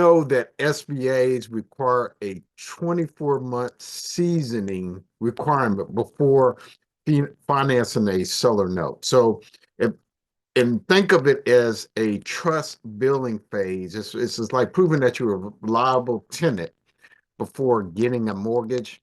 Know that SBAs require a 24-month seasoning requirement before financing a seller note. So, if, and think of it as a trust building phase. It's just like proving that you're a reliable tenant before getting a mortgage.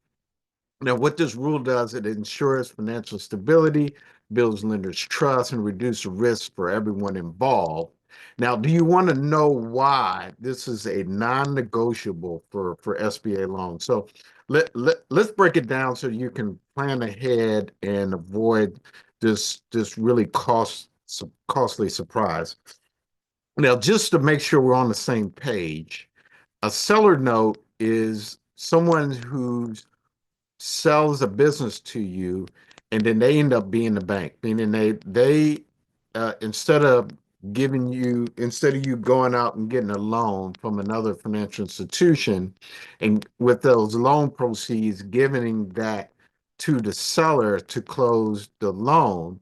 Now, what this rule does, it ensures financial stability, builds lenders' trust, and reduces risk for everyone involved. Now, do you want to know why this is a non-negotiable for SBA loans? So let's break it down so you can plan ahead and avoid this really costly surprise. Now, just to make sure we're on the same page, a seller note is someone who's sells a business to you, and then they end up being the bank, meaning they instead of you going out and getting a loan from another financial institution, and with those loan proceeds giving that to the seller to close the loan,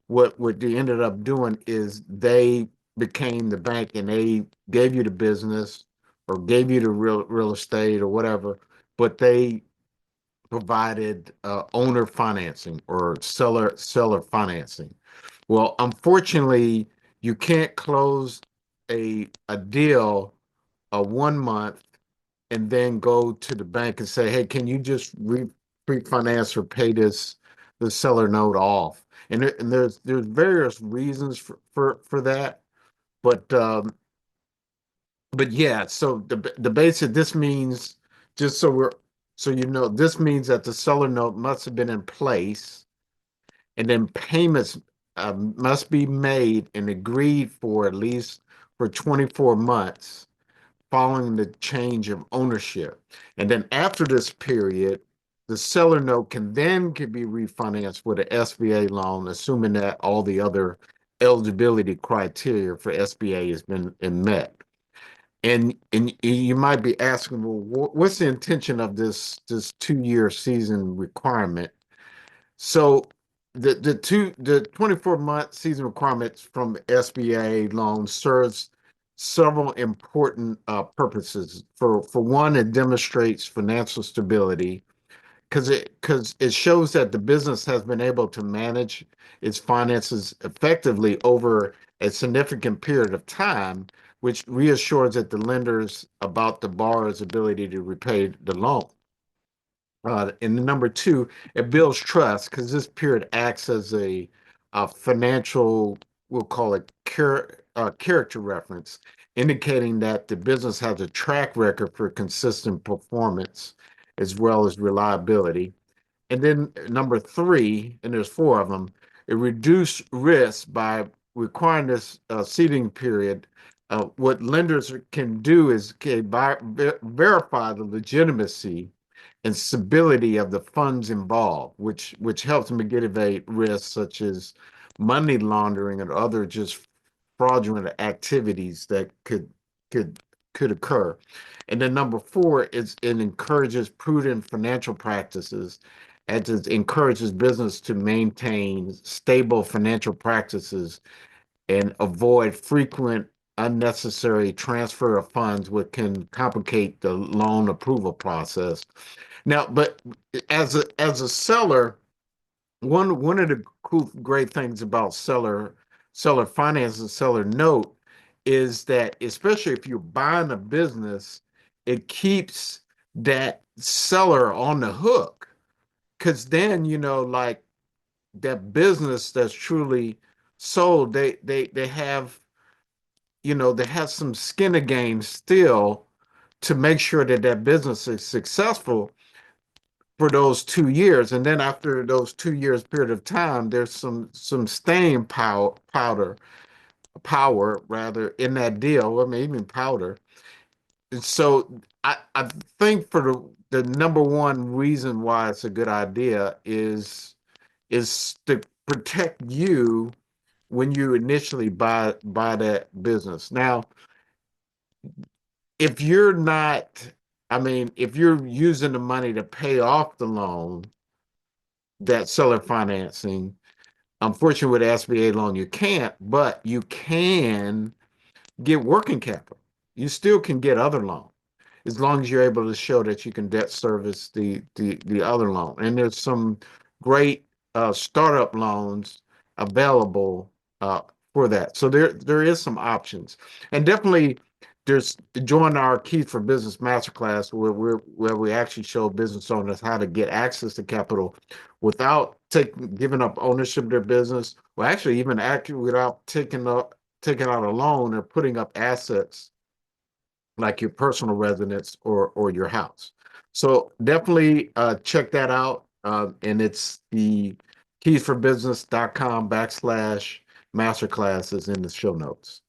what they ended up doing is they became the bank and they gave you the business or gave you the real estate or whatever, but they provided owner financing or seller financing. Well, unfortunately, you can't close a deal 1 month and then go to the bank and say, "Hey, can you just refinance or pay the seller note off?" And there's various reasons for that, but yeah, so the basic this means just so you know, this means that the seller note must have been in place, and then payments must be made and agreed for at least for 24 months following the change of ownership. And then after this period, the seller note can be refinanced with an SBA loan, assuming that all the other eligibility criteria for SBA has been met. And you might be asking, well, what's the intention of this 2-year season requirement? So the 24-month season requirements from SBA loans serves several important purposes. For one, it demonstrates financial stability because it shows that the business has been able to manage its finances effectively over a significant period of time, which reassures that the lenders about the borrower's ability to repay the loan. And the number two, it builds trust because this period acts as a financial, we'll call it character reference, indicating that the business has a track record for consistent performance as well as reliability. And then number three, and there's four of them, it reduced risk by requiring this seeding period. What lenders can do is verify the legitimacy and stability of the funds involved, which helps mitigate risks such as money laundering and other just fraudulent activities that could could occur. And then number four is it encourages prudent financial practices as it encourages business to maintain stable financial practices and avoid frequent unnecessary transfer of funds, which can complicate the loan approval process. Now, but as a seller, one of the great things about seller finance and seller note is that especially if you're buying a business, it keeps that seller on the hook. Because then, like that business that's truly sold, they have, they have some skin in the game still to make sure that that business is successful for those 2 years. And then after those 2 years period of time, there's some staying power rather in that deal, or maybe even powder. And so I think for the number one reason why it's a good idea is to protect you when you initially buy that business. Now, if you're not, I mean, if you're using the money to pay off the loan, that seller financing, unfortunately with SBA loan, you can't, but you can get working capital. you still can get other loans as long as you're able to show that you can debt service the other loan. And there's some great startup loans available uh, for that. So there is some options, and definitely there's join our Keys for Business Masterclass where we actually show business owners how to get access to capital without giving up ownership of their business, or actually even actually without taking out a loan or putting up assets like your personal residence or your house. So definitely check that out. And it's the keysforbusiness.com/masterclass is in the show notes.